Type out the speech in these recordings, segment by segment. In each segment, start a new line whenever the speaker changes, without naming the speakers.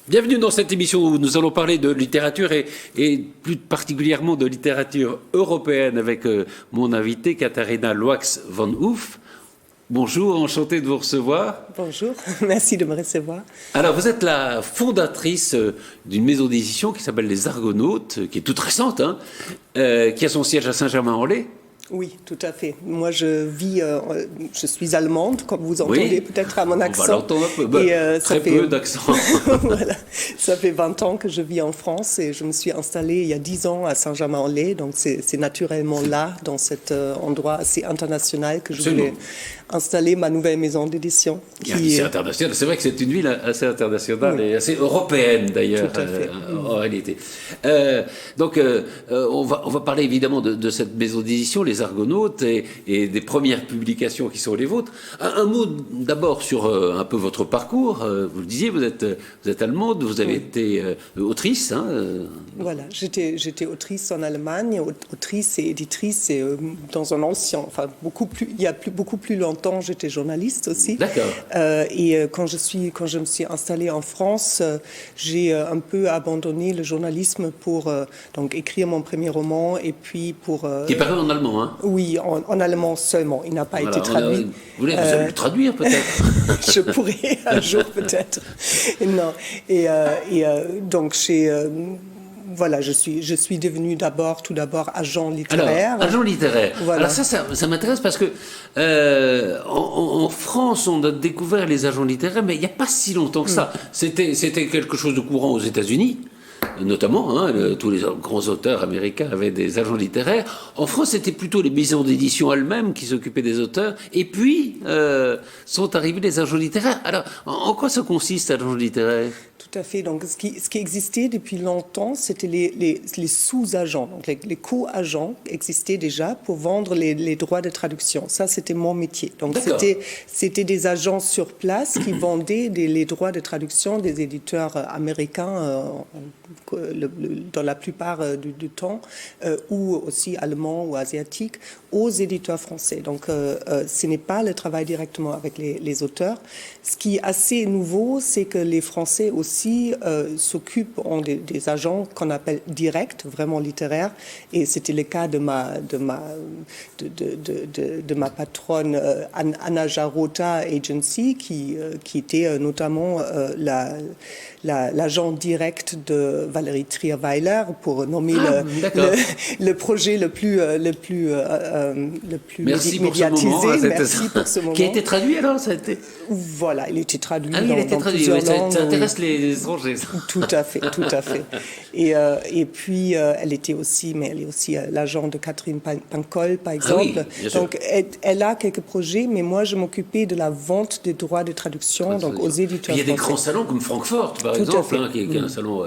Bienvenue dans cette émission où nous allons parler de littérature et plus particulièrement de littérature européenne avec mon invité Katharina Loax van Hoof. Bonjour, enchanté de vous recevoir.
Bonjour, merci de me recevoir.
Alors, vous êtes la fondatrice d'une maison d'édition qui s'appelle Les Argonautes, qui est toute récente, qui a son siège à Saint-Germain-en-Laye.
Oui, tout à fait. Moi, je suis allemande, comme vous entendez peut-être à mon accent.
On va l'entendre un peu, très peu d'accent.
Voilà. Ça fait 20 ans que je vis en France et je me suis installée il y a 10 ans à Saint-Germain-en-Laye. Donc, c'est naturellement là, dans cet endroit assez international, que je voulais installer ma nouvelle maison d'édition.
C'est international. C'est vrai que c'est une ville assez internationale et assez européenne, d'ailleurs, en réalité. Donc, on va parler évidemment de cette maison d'édition, Les Argonautes, et des premières publications qui sont les vôtres. Un mot d'abord sur un peu votre parcours. Vous le disiez, vous êtes allemande, vous avez été autrice.
Voilà, j'étais autrice en Allemagne, autrice et éditrice, et dans un ancien, enfin il y a beaucoup plus longtemps, j'étais journaliste aussi.
D'accord.
Et quand je me suis installée en France, j'ai un peu abandonné le journalisme pour donc écrire mon premier roman et puis pour.
Qui est paru en allemand, hein?
Oui, en allemand seulement. Il n'a pas été traduit.
Vous voulez le traduire peut-être?
Je pourrais un jour peut-être. Non. Et donc voilà, je suis devenue tout d'abord agent littéraire.
Alors, agent littéraire.
Voilà.
Alors ça m'intéresse parce que en France, on a découvert les agents littéraires, mais il n'y a pas si longtemps que ça. C'était quelque chose de courant aux États-Unis. Notamment, tous les grands auteurs américains avaient des agents littéraires. En France, c'était plutôt les maisons d'édition elles-mêmes qui s'occupaient des auteurs. Et puis, sont arrivés les agents littéraires. Alors, en quoi ça consiste, agent littéraire ?
Tout à fait. Donc, ce qui existait depuis longtemps, c'était les sous-agents. Donc, les co-agents existaient déjà pour vendre les droits de traduction. Ça, c'était mon métier. Donc, c'était des agents sur place qui vendaient les droits de traduction des éditeurs américains dans la plupart du temps, ou aussi allemands ou asiatiques, aux éditeurs français. Donc, ce n'est pas le travail directement avec les auteurs. Ce qui est assez nouveau, c'est que les Français aussi s'occupent des agents qu'on appelle directs, vraiment littéraires. Et c'était le cas de ma patronne Anna Jarota Agency, qui était notamment l'agent direct de Valérie Trierweiler, pour nommer le projet le plus
Merci
médiatisé.
Merci pour ce moment. Qui a été traduit alors, ça a été...
Voilà, il était traduit
dans plusieurs langues. Ça intéresse les étrangers.
Tout à fait, tout à fait. Et puis, elle est aussi l'agent de Catherine Pancol, par exemple.
Oui,
donc, elle a quelques projets, mais moi, je m'occupais de la vente des droits de traduction, donc aux éditeurs.
Il y a des grands salons comme Francfort, par exemple, qui est un salon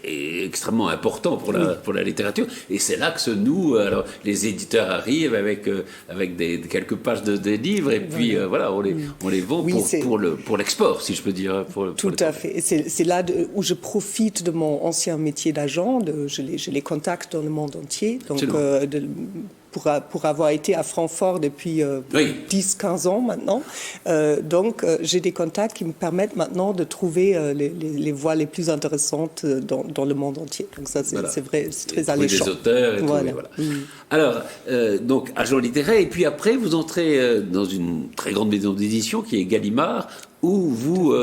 extrêmement important pour la littérature. Et c'est là que se nouent. Alors, les éditeurs arrivent avec quelques pages des livres, et puis voilà, on les vend pour l'export, si je peux dire.
Tout à fait. Et c'est là où je profite de mon ancien métier d'agent. Je les contacte dans le monde entier. Donc, pour avoir été à Francfort depuis 10-15 ans maintenant. Donc, j'ai des contacts qui me permettent maintenant de trouver les voies les plus intéressantes dans le monde entier. Donc ça, c'est vrai, c'est très alléchant.
Des auteurs et voilà. Tout. Voilà. Alors, donc, agent littéraire, et puis après, vous entrez dans une très grande maison d'édition qui est Gallimard, où vous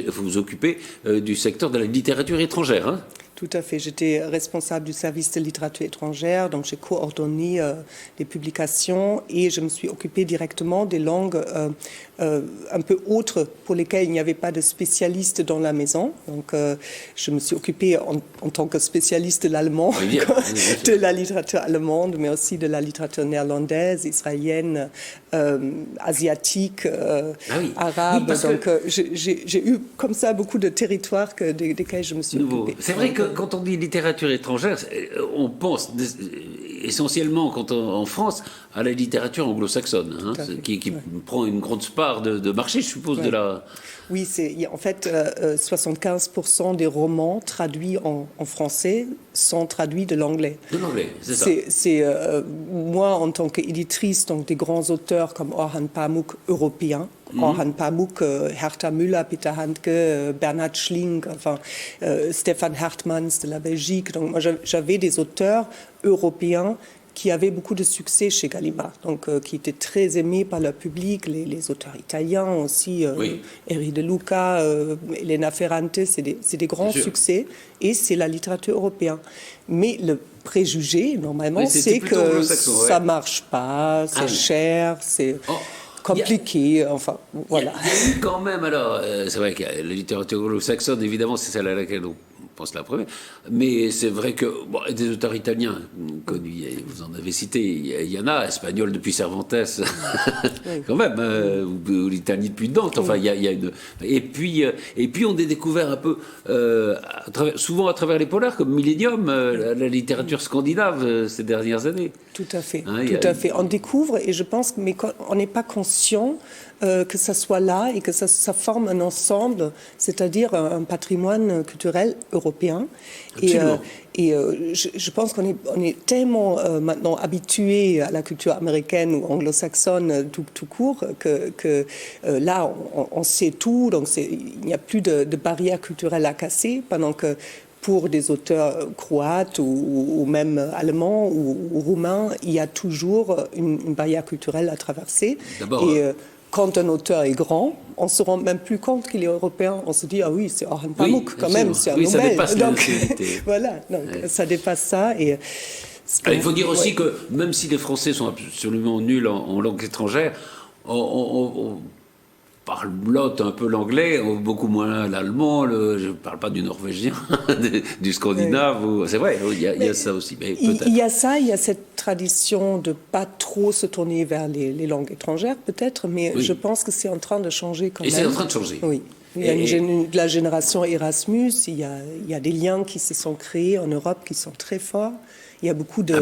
vous occupez du secteur de la littérature étrangère, hein ?
Tout à fait. J'étais responsable du service de littérature étrangère, donc j'ai coordonné les publications et je me suis occupée directement des langues un peu autres pour lesquelles il n'y avait pas de spécialiste dans la maison. Donc je me suis occupée en tant que spécialiste de l'allemand, de la littérature allemande, mais aussi de la littérature néerlandaise, israélienne, asiatique, arabe. Donc j'ai eu comme ça beaucoup de territoires desquels je me suis occupée.
C'est vrai que quand on dit littérature étrangère, on pense essentiellement, en France, à la littérature anglo-saxonne, qui prend une grosse part de marché, je suppose, de la...
Oui, en fait, 75% des romans traduits en français sont traduits de l'anglais.
De l'anglais, c'est ça.
Moi, en tant qu'éditrice, donc des grands auteurs comme Orhan Pamuk, européens, Orhan Pamuk, Herta Müller, Peter Handke, Bernhard Schling, enfin, Stéphane Hertmans de la Belgique. Donc moi, j'avais des auteurs européens qui avaient beaucoup de succès chez Gallimard, donc qui étaient très aimés par le public, les auteurs italiens aussi, Eri De Luca, Elena Ferrante, c'est des grands succès, et c'est la littérature européenne. Mais le préjugé, normalement, c'est que ça marche pas, c'est cher, c'est compliqué, enfin, voilà.
Il y a eu quand même, alors, c'est vrai que la littérature anglo-saxonne, évidemment, c'est celle à laquelle on pense la première, mais c'est vrai que des auteurs italiens connus, vous en avez cité, il y en a, espagnols depuis Cervantes, quand même, ou l'Italie depuis Dante, enfin, il y a une... Et puis on a découvert un peu, souvent à travers les polars, comme Millennium, la littérature scandinave ces dernières années.
Tout à fait, tout à fait. On découvre, et je pense, mais on n'est pas conscient que ça soit là et que ça forme un ensemble, c'est-à-dire un patrimoine culturel européen.
Absolument.
Et je pense qu'on est tellement maintenant habitué à la culture américaine ou anglo-saxonne tout court que là, on sait tout, donc il n'y a plus de barrières culturelles à casser, pendant que pour des auteurs croates ou même allemands ou roumains, il y a toujours une barrière culturelle à traverser.
D'abord,
quand un auteur est grand, on ne se rend même plus compte qu'il est européen. On se dit, ah oui, c'est Orhan Pamuk, quand même, c'est un Nobel.
Ça dépasse
donc, voilà, donc, ça dépasse ça. Et
il faut dire aussi que même si les Français sont absolument nuls en langue étrangère, on parlote un peu l'anglais, beaucoup moins l'allemand, je ne parle pas du norvégien, du scandinave, c'est vrai, il y a ça aussi. Mais
il y a ça, il y a cette tradition de ne pas trop se tourner vers les langues étrangères, peut-être, mais je pense que c'est en train de changer quand même.
Et c'est en train de changer.
Oui. Il y a la génération Erasmus, il y a des liens qui se sont créés en Europe qui sont très forts. Il y a beaucoup de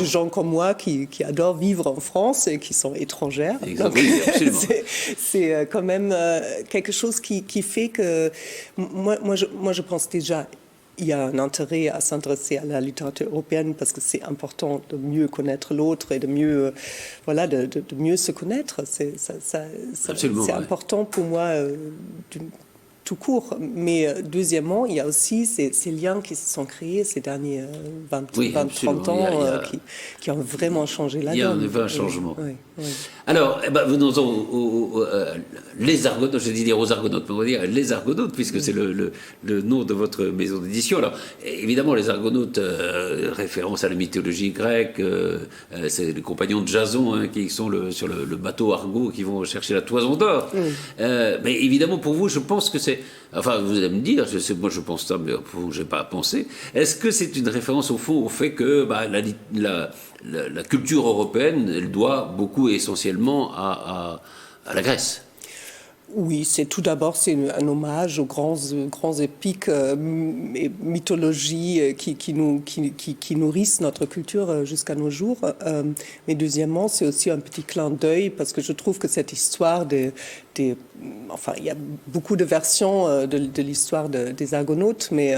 gens comme moi qui adorent vivre en France et qui sont étrangères. Donc,
oui, absolument.
c'est quand même quelque chose qui fait que... Moi, je pense déjà... Il y a un intérêt à s'intéresser à la littérature européenne parce que c'est important de mieux connaître l'autre et de mieux, de mieux se connaître. C'est important pour moi tout court. Mais deuxièmement, il y a aussi ces liens qui se sont créés ces derniers 20-30 ans qui ont vraiment changé la donne.
Il y a un vrai changement.
Oui.
Alors, venons-en les Argonautes, je dis dire aux Argonautes, mais on va dire les Argonautes, puisque c'est le nom de votre maison d'édition. Alors, évidemment, les Argonautes, référence à la mythologie grecque, c'est les compagnons de Jason qui sont sur le bateau Argo qui vont chercher la toison d'or. Mais évidemment, pour vous, je pense que c'est... Enfin, vous allez me dire, moi je pense ça, mais je n'ai pas à penser. Est-ce que c'est une référence au fond au fait que la culture européenne, elle doit beaucoup et essentiellement à la Grèce?
Oui, c'est tout d'abord un hommage aux grands épiques et mythologies qui nourrissent notre culture jusqu'à nos jours. Mais deuxièmement, c'est aussi un petit clin d'œil parce que je trouve que cette histoire enfin, il y a beaucoup de versions de l'histoire des Argonautes, mais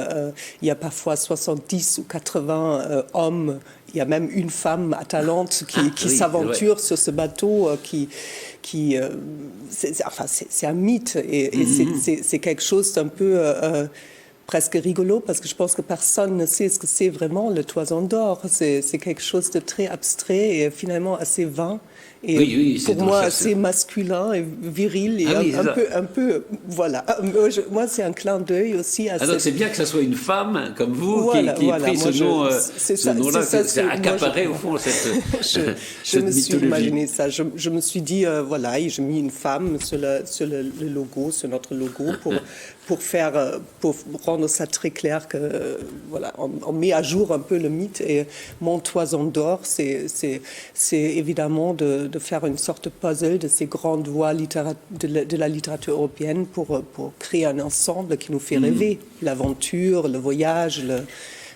il y a parfois 70 ou 80 hommes. Il y a même une femme atalante qui s'aventure sur ce bateau c'est un mythe et c'est quelque chose d'un peu presque rigolo parce que je pense que personne ne sait ce que c'est vraiment le toison d'or. C'est quelque chose de très abstrait et finalement assez vain. Et pour moi, assez masculin et viril et un peu, voilà. Moi, c'est un clin d'œil aussi à
donc c'est bien que ça soit une femme comme vous qui ait pris ce nom-là, c'est accaparé au fond cette
je me suis imaginé ça. Je me suis dit, voilà, et j'ai mis une femme sur le logo, sur notre logo, pour rendre ça très clair que, voilà, on met à jour un peu le mythe. Et mon toison d'or, c'est évidemment de faire une sorte de puzzle de ces grandes voies de la littérature européenne pour créer un ensemble qui nous fait rêver. L'aventure, le voyage,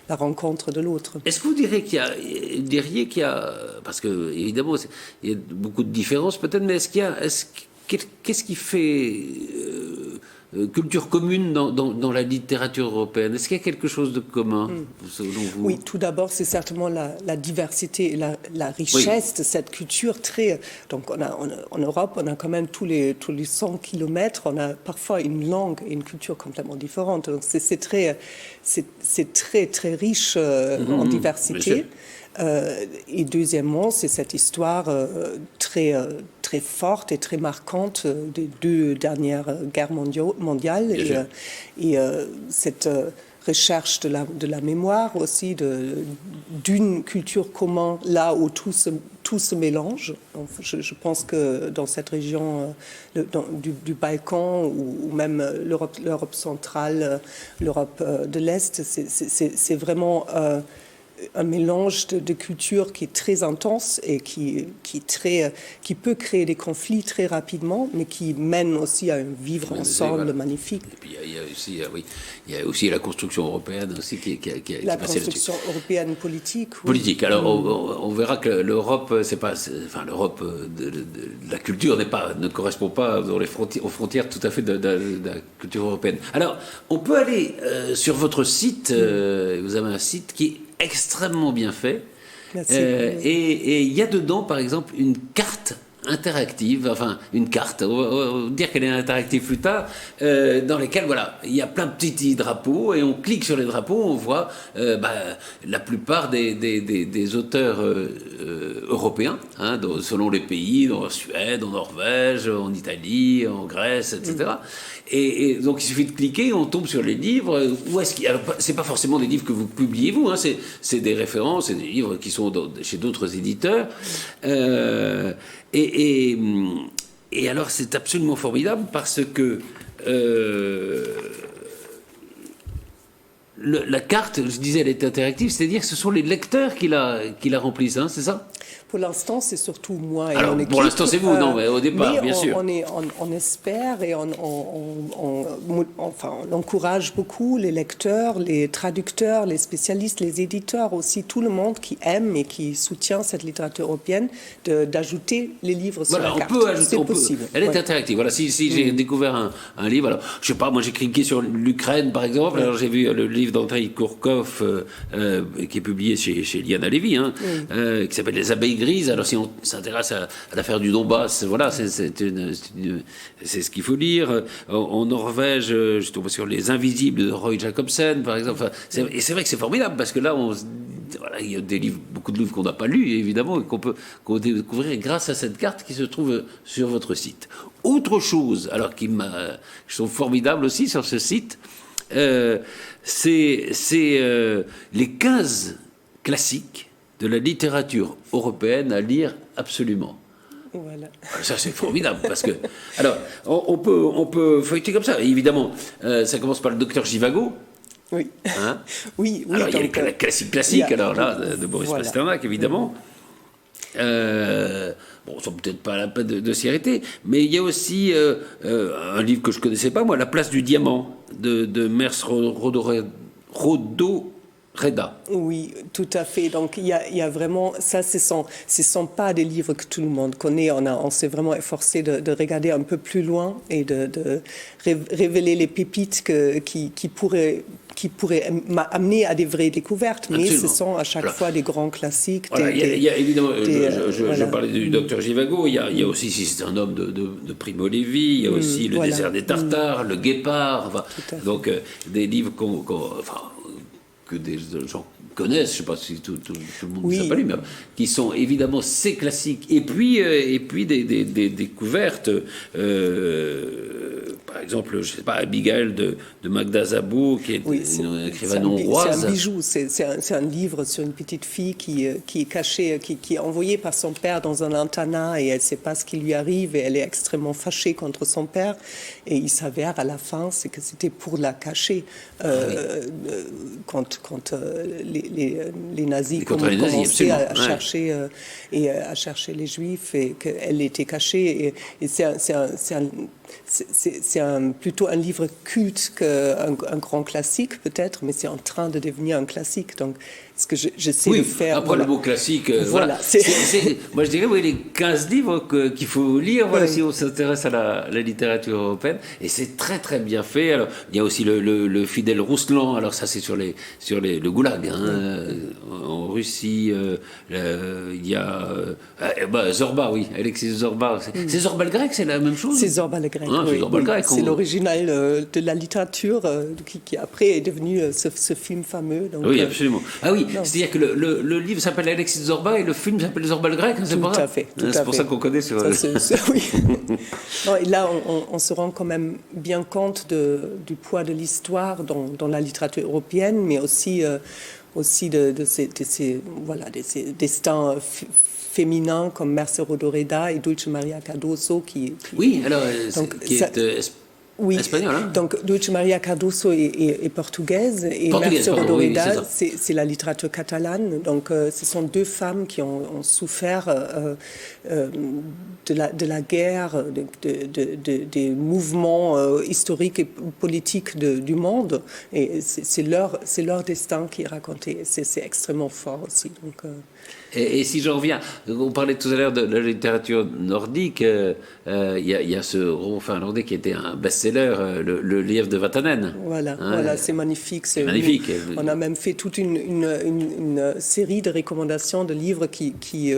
la rencontre de l'autre.
Est-ce que vous diriez qu'il y a, parce que évidemment il y a beaucoup de différences peut-être, mais qu'est-ce qui fait culture commune dans la littérature européenne? Est-ce qu'il y a quelque chose de commun selon vous?
Oui, tout d'abord, c'est certainement la diversité et la richesse de cette culture très... Donc, en Europe, on a quand même tous les 100 kilomètres, on a parfois une langue et une culture complètement différente. Donc, c'est très, très riche en diversité. Et deuxièmement, c'est cette histoire très forte et très marquante des 2 dernières guerres mondiales et cette recherche de la mémoire aussi, d'une culture commune là où tout se mélange. Donc, je pense que dans cette région du Balkan ou même l'Europe centrale, l'Europe de l'Est, c'est vraiment... un mélange de cultures qui est très intense et qui peut créer des conflits très rapidement, mais qui mène aussi à un vivre ensemble magnifique.
Et puis il y a aussi la construction européenne aussi qui
la construction européenne politique. Oui.
Politique. Alors on verra que l'Europe, l'Europe de la culture ne correspond pas aux frontières tout à fait de la culture européenne. Alors on peut aller sur votre site. Vous avez un site qui est extrêmement bien fait. Et il y a dedans, par exemple, une carte interactive, enfin une carte, on va dire qu'elle est interactive plus tard, dans lesquelles voilà, il y a plein de petits drapeaux et on clique sur les drapeaux, on voit la plupart des auteurs européens, hein, selon les pays, en Suède, en Norvège, en Italie, en Grèce, etc. Et donc il suffit de cliquer, on tombe sur les livres. Où est-ce qu'il... Alors, c'est pas forcément des livres que vous publiez vous, hein, c'est des références, c'est des livres qui sont chez d'autres éditeurs. Et alors c'est absolument formidable parce que la carte, je disais, elle est interactive, c'est-à-dire que ce sont les lecteurs qui la remplissent, hein, c'est ça?
Pour l'instant, c'est surtout moi et
alors,
mon équipe.
Pour l'instant, c'est vous, non, mais au départ,
mais
bien sûr.
On espère et on encourage beaucoup les lecteurs, les traducteurs, les spécialistes, les éditeurs aussi, tout le monde qui aime et qui soutient cette littérature européenne, d'ajouter les livres sur la carte. C'est possible.
Elle est interactive. Voilà, si j'ai découvert un livre, alors, je sais pas, moi j'ai cliqué sur l'Ukraine, par exemple, alors j'ai vu le livre d'Andrei Kourkov, qui est publié chez Liana Levy, hein, qui s'appelle Les abeilles grises. Alors si on s'intéresse à l'affaire du Donbass, voilà, c'est ce qu'il faut lire. En Norvège, je tombe sur Les Invisibles de Roy Jacobsen, par exemple. Enfin, et c'est vrai que c'est formidable parce que là, voilà, il y a beaucoup de livres qu'on n'a pas lus, évidemment, et qu'on peut découvrir grâce à cette carte qui se trouve sur votre site. Autre chose, alors qui je trouve formidable aussi sur ce site, c'est les 15 classiques de la littérature européenne à lire absolument.
Voilà.
Ça, c'est formidable, parce que... Alors, on peut feuilleter comme ça. Et évidemment, ça commence par le docteur Zhivago.
Oui.
Hein,
oui.
Alors, il y a les classiques, alors là, de Boris Pasternak, évidemment. Bon, ça peut-être pas la peine de s'y arrêter, mais il y a aussi un livre que je connaissais pas, moi, La place du diamant, de Mers Rodoreda.
Oui, tout à fait. Donc, il y a vraiment... Ça, ce sont pas des livres que tout le monde connaît. On s'est vraiment efforcé de regarder un peu plus loin et de révéler les pépites qui pourraient amener à des vraies découvertes. Mais absolument. Ce sont à chaque fois des grands classiques.
Voilà, il y a évidemment, je parlais du docteur Zhivago, il y a aussi, si c'est un homme de Primo Levi, il y a aussi Le désert des Tartares, Le Guépard, enfin, donc des livres que des gens connaissent, je ne sais pas si tout le monde ne sait pas lu, mais qui sont évidemment ces classiques. Et puis des découvertes, par exemple, je ne sais pas, Abigail de Magda Szabo, qui est une écrivaine hongroise.
C'est un bijou, c'est un livre sur une petite fille qui est cachée, qui est envoyée par son père dans un internat et elle ne sait pas ce qui lui arrive et elle est extrêmement fâchée contre son père. Et il s'avère à la fin que c'était pour la cacher. Quand les nazis commençaient à chercher à chercher les juifs et qu'elle était cachée et c'est plutôt un livre culte qu'un grand classique peut-être, mais c'est en train de devenir un classique. Donc, ce que j'essaie de faire...
Après le mot classique, voilà. Moi je dirais les 15 livres qu'il faut lire si on s'intéresse à la littérature européenne. Et c'est très très bien fait. Alors, il y a aussi le fidèle Rousseland, alors ça c'est sur le goulag, en Russie. Il y a Zorba, Alexis Zorba. C'est Zorba le grec, c'est la même chose?
C'est Zorba le grec,
C'est
l'original de la littérature qui après est devenu ce film fameux. Donc,
oui, absolument. Ah oui, c'est-à-dire que le livre s'appelle Alexis Zorba et le film s'appelle Zorba le grec, c'est pour ça?
Tout à fait.
C'est pour ça qu'on connaît sur...
oui. Non, et là, on se rend quand même bien compte du poids de l'histoire dans la littérature européenne, mais aussi de ces destins féminins comme Mercè Rodoreda et Dulce Maria Cardoso qui espagnole. Hein? Donc, Dulce Maria Cardoso est portugaise et Mercè Rodoreda, c'est la littérature catalane. Donc, ce sont deux femmes qui ont souffert de la guerre, des mouvements historiques et politiques du monde. Et c'est leur destin qui est raconté. C'est extrêmement fort aussi. Donc,
Et si j'en reviens, on parlait tout à l'heure de la littérature nordique, il y a ce roman finlandais qui était un best-seller, le Lièvre de Vatanen.
Voilà, c'est magnifique.
C'est magnifique.
On a même fait toute une série de recommandations de livres qui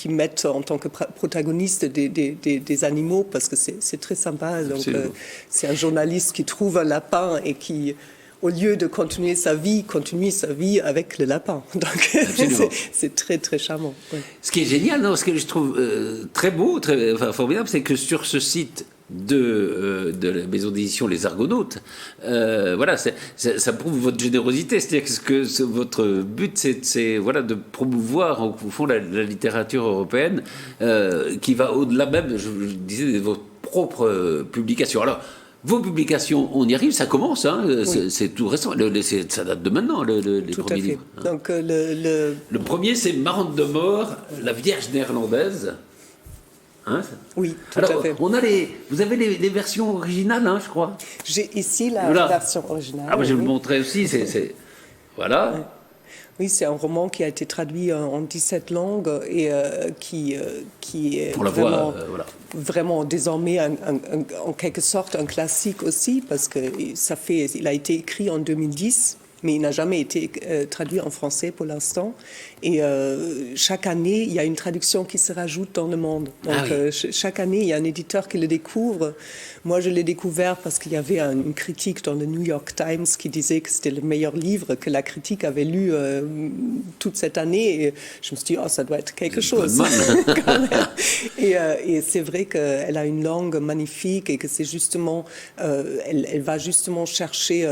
mettent en tant que protagonistes des animaux, parce que c'est très sympa. Donc, c'est un journaliste qui trouve un lapin et qui... au lieu de continuer sa vie, continue sa vie avec le lapin. Donc, c'est très, très charmant. Ouais.
Ce qui est génial, ce que je trouve très beau, formidable, c'est que sur ce site de la maison d'édition Les Argonautes, ça prouve votre générosité. C'est-à-dire que votre but, c'est de promouvoir, au fond, la littérature européenne qui va au-delà même, je disais, de votre propre publication. Alors, vos publications, on y arrive, ça commence, c'est tout récent, ça date de maintenant, les premiers livres.
Donc,
le premier, c'est Marante de Mort, la Vierge néerlandaise.
Oui, tout à fait.
Vous avez les versions originales, je crois.
J'ai ici la version originale.
Je vais vous montrer aussi, voilà.
Ouais. Oui, c'est un roman qui a été traduit en 17 langues et qui est vraiment désormais en quelque sorte un classique aussi, parce qu'il a été écrit en 2010, mais il n'a jamais été traduit en français pour l'instant. Et chaque année, il y a une traduction qui se rajoute dans le monde. Donc, chaque année, il y a un éditeur qui le découvre. Moi, je l'ai découvert parce qu'il y avait une critique dans le New York Times qui disait que c'était le meilleur livre que la critique avait lu toute cette année. Et je me suis dit, ça doit être quelque chose. Quand même. Et c'est vrai qu'elle a une langue magnifique et que c'est justement... elle va justement chercher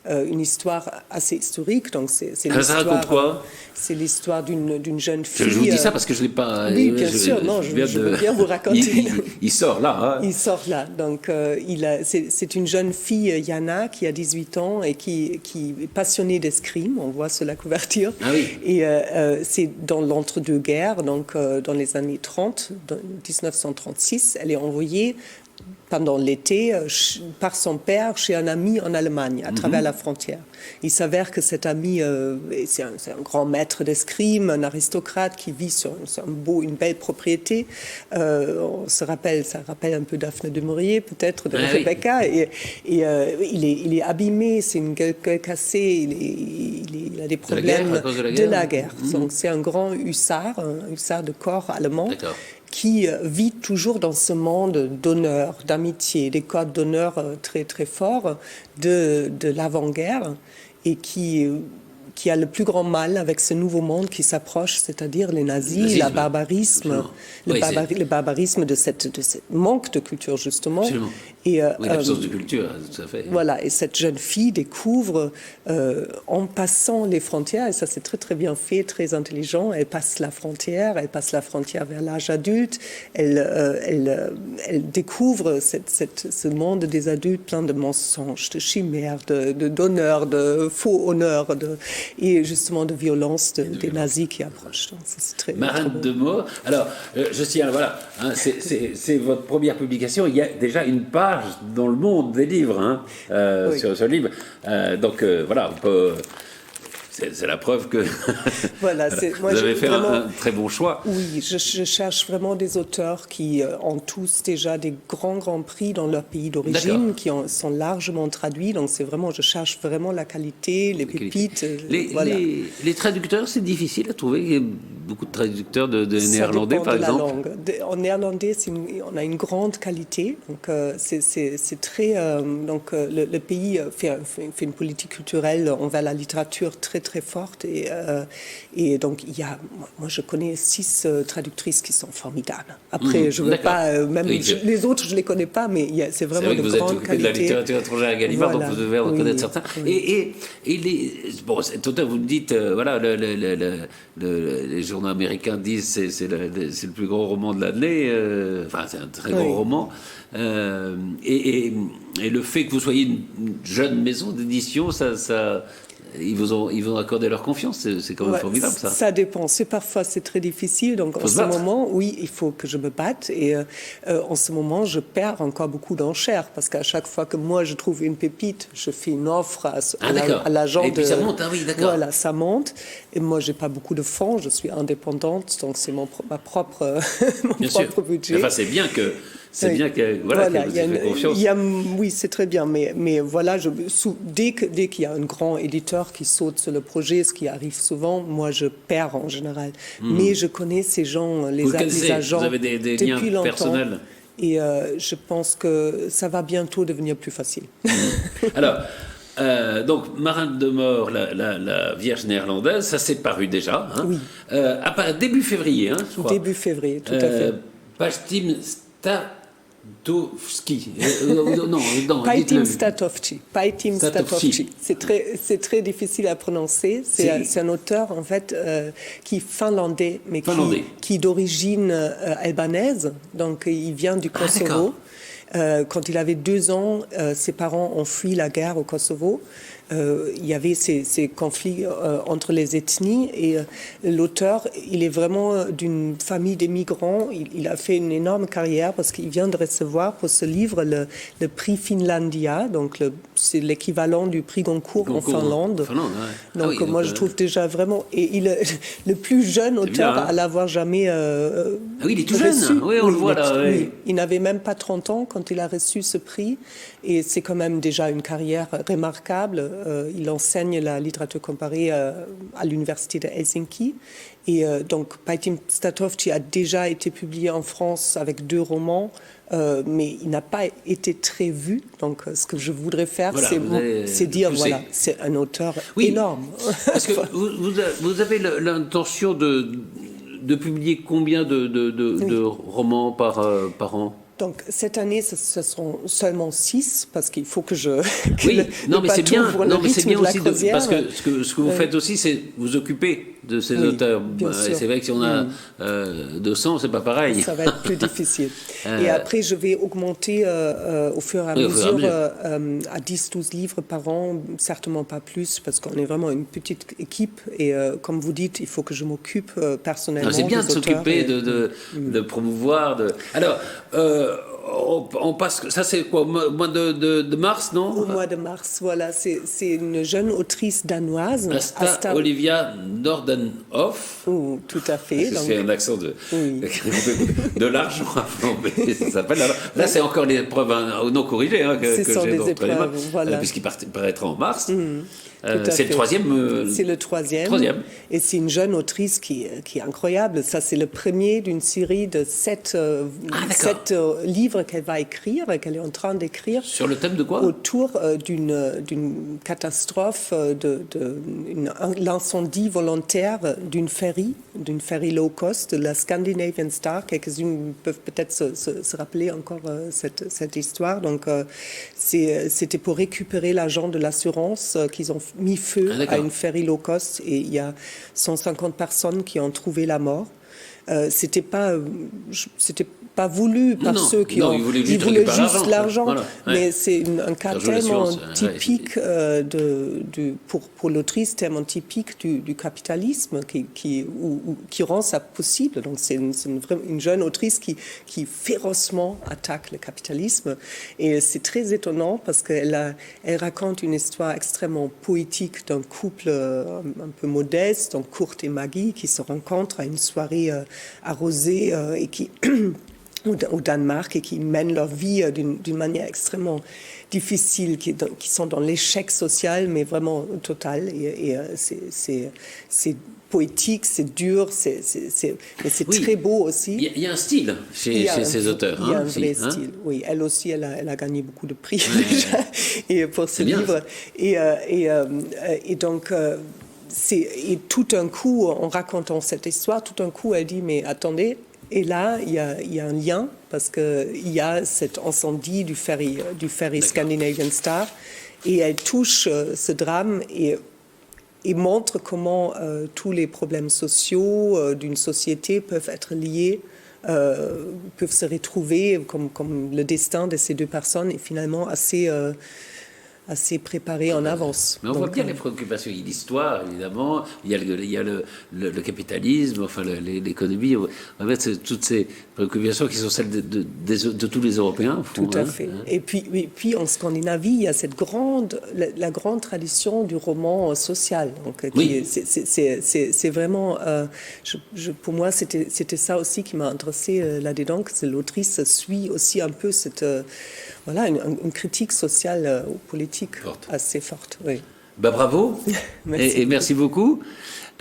une histoire assez historique. Donc, c'est
ça raconte quoi?
C'est l'histoire d'une jeune fille.
Je vous dis ça parce que je ne l'ai pas...
Oui, bien sûr, je veux bien vous raconter.
Il sort là.
Il sort là. Donc, c'est une jeune fille, Yana, qui a 18 ans et qui est passionnée d'escrime. On voit sur la couverture.
Ah oui.
Et c'est dans l'entre-deux-guerres, donc dans les années 30, 1936. Elle est envoyée pendant l'été par son père chez un ami en Allemagne, à travers la frontière. Il s'avère que cet ami, c'est un grand maître d'escrime, un aristocrate qui vit sur une belle propriété. Ça rappelle un peu Daphne du Maurier, peut-être, de Rebecca. Et il est abîmé, c'est une gueule cassée, il a des problèmes de la guerre. Donc c'est un grand hussard, un hussard de corps allemand.
D'accord.
Qui vit toujours dans ce monde d'honneur, d'amitié, des codes d'honneur très, très forts de l'avant-guerre et qui a le plus grand mal avec ce nouveau monde qui s'approche, c'est-à-dire les nazis, le barbarisme de cette manque de culture, justement.
Absolument.
Et,
l'absence de culture, tout à fait.
Voilà, et cette jeune fille découvre, en passant les frontières, et ça c'est très très bien fait, très intelligent, elle passe la frontière vers l'âge adulte, elle découvre ce monde des adultes plein de mensonges, de chimères, d'honneur, de faux honneur, et justement de violence des nazis qui approchent. Donc, c'est très,
Marin de Mort. Alors, je tiens, voilà, hein, c'est votre première publication. Il y a déjà une page dans Le Monde des livres oui. sur ce livre. Donc, voilà, on peut... C'est la preuve que
voilà,
vous avez fait un très bon choix.
Oui, je cherche vraiment des auteurs qui ont tous déjà des grands prix dans leur pays d'origine, qui sont largement traduits. Donc je cherche vraiment la qualité, les pépites.
Voilà. Les traducteurs, c'est difficile à trouver. Il y a beaucoup de traducteurs de néerlandais, par exemple.
La langue. En néerlandais, on a une grande qualité. Donc c'est très. Le pays fait une politique culturelle envers la littérature très forte et donc moi je connais 6 traductrices qui sont formidables. Après je veux pas les autres je les connais pas, mais c'est vraiment de grande qualité.
De la littérature étrangère à Gallimard, voilà. Donc vous devez en connaître certains.
Oui.
Bon, tout à vous me dites voilà les journaux américains disent c'est le plus gros roman de l'année. Enfin c'est un très gros roman. Et le fait que vous soyez une jeune maison d'édition, ça ils vous ont accordé leur confiance, c'est quand même formidable ça.
Ça dépend, parfois c'est très difficile, donc en ce moment, oui, il faut que je me batte et en ce moment je perds encore beaucoup d'enchères parce qu'à chaque fois que moi je trouve une pépite, je fais une offre à l'agent.
Et puis ça monte, oui, d'accord.
Voilà, ça monte et moi j'ai pas beaucoup de fonds, je suis indépendante, donc c'est mon propre budget.
Enfin c'est bien que... bien que vous fait confiance.
Oui, c'est très bien, mais voilà, dès qu'il y a un grand éditeur qui saute sur le projet, ce qui arrive souvent, moi je perds en général. Mais je connais ces gens, les agents,
vous avez des
depuis
liens
longtemps.
Personnels.
Et je pense que ça va bientôt devenir plus facile.
Alors, donc, Marin de Mort, la Vierge néerlandaise, ça s'est paru déjà. Hein,
oui.
Début février, je crois.
Début février, tout à fait.
Pajtim Statovski.
Pajtim Statovci. C'est très difficile à prononcer. C'est un auteur, en fait, qui est finlandais, mais qui est d'origine albanaise. Donc, il vient du Kosovo. Quand il avait 2 ans, ses parents ont fui la guerre au Kosovo. Il y avait ces conflits entre les ethnies et l'auteur, il est vraiment d'une famille de migrants. Il a fait une énorme carrière parce qu'il vient de recevoir pour ce livre le prix Finlandia, donc c'est l'équivalent du prix Goncourt en Finlande. Donc je trouve déjà vraiment... Et il est le plus jeune auteur à l'avoir jamais
il est tout jeune, oui, on le voit là. Oui.
Il n'avait même pas 30 ans quand il a reçu ce prix et c'est quand même déjà une carrière remarquable. Il enseigne la littérature comparée à l'université de Helsinki. Et donc, Pajtim Statovci a déjà été publié en France avec 2 romans, mais il n'a pas été très vu. Donc, ce que je voudrais faire, c'est dire, c'est un auteur énorme.
Parce que vous avez l'intention de publier combien de romans par an ?
Donc, cette année, ce seront seulement 6, parce qu'il faut que je...
mais c'est bien, aussi, parce que ce que vous faites aussi, c'est vous occuper de ces auteurs. C'est vrai que si on a 200, c'est pas pareil.
Ça va être plus difficile. Et après, je vais augmenter au fur et à mesure à 10-12 livres par an, certainement pas plus, parce qu'on est vraiment une petite équipe. Et comme vous dites, il faut que je m'occupe personnellement.
C'est bien de s'occuper, de promouvoir. Alors, on passe, ça c'est quoi, au mois de mars, non ?
Au mois de mars, voilà, c'est une jeune autrice danoise.
Asta Olivia Nordenhoff.
Tout à fait.
C'est un accent de l'argent. Ça s'appelle. Là, c'est encore l'épreuve non corrigée que j'ai entre les mains, puisqu'il paraîtra en mars. C'est le 3e.
C'est le 3e. Et c'est une jeune autrice qui est incroyable. Ça, c'est le premier d'une série de 7 livres qu'elle va écrire, qu'elle est en train d'écrire.
Sur le thème de quoi ?
Autour d'une catastrophe, l'incendie volontaire d'une ferry low cost, la Scandinavian Star. Quelques-unes peuvent peut-être se rappeler encore cette histoire. Donc, c'était pour récupérer l'argent de l'assurance qu'ils ont mis feu à une ferry low cost et il y a 150 personnes qui ont trouvé la mort. c'était pas voulu par ceux qui
ils voulaient juste
l'argent,
voilà,
mais c'est un cas tellement typique
ouais.
pour l'autrice, tellement typique du capitalisme qui rend ça possible. Donc c'est une jeune autrice qui férocement attaque le capitalisme, et c'est très étonnant parce qu'elle raconte une histoire extrêmement poétique d'un couple un peu modeste, donc Kurt et Maggie, qui se rencontrent à une soirée arrosée et qui au Danemark, et qui mènent leur vie d'une manière extrêmement difficile, qui sont dans l'échec social, mais vraiment total. Et c'est poétique, c'est dur, mais c'est très beau aussi.
Il y a un style chez ces auteurs.
Il y a un vrai style, oui. Elle aussi, elle a gagné beaucoup de prix déjà et pour ce livre. Et donc... et tout d'un coup, en racontant cette histoire, tout d'un coup, elle dit, mais attendez, et là, il y a un lien, parce qu'il y a cet incendie du ferry Scandinavian Star, et elle touche ce drame et montre comment tous les problèmes sociaux d'une société peuvent être liés, peuvent se retrouver, comme le destin de ces deux personnes est finalement assez préparé en avance.
Mais on voit bien les préoccupations. Il y a l'histoire, évidemment, il y a le capitalisme, enfin l'économie. On va mettre toutes ces préoccupations qui sont celles de tous les Européens.
Tout à fait. Et puis en Scandinavie, il y a la grande tradition du roman social. Donc, c'est vraiment... pour moi, c'était ça aussi qui m'a intéressée là-dedans, que l'autrice suit aussi un peu une critique sociale ou politique assez forte. Oui.
Bravo. Merci et merci beaucoup.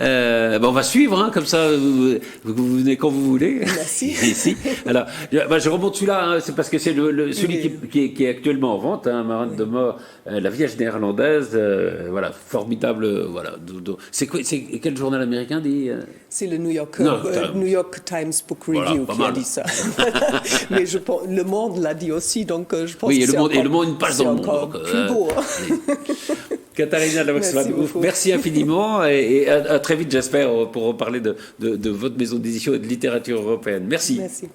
On va suivre, comme ça, vous venez quand vous voulez.
Merci.
Ici. Alors, je remonte celui-là, c'est parce que c'est celui qui est actuellement en vente, Marante de Mort, la Vierge néerlandaise, formidable. C'est quel journal américain dit
C'est le New York Times Book Review qui a dit ça. Mais je pense, Le Monde l'a dit aussi, donc je pense que
c'est Le Monde, une page dans le Monde.
Encore plus beau.
Katharina Lavox-Van-Hoof, merci infiniment et à très vite, j'espère, pour reparler de votre maison d'édition et de littérature européenne. Merci.
Merci.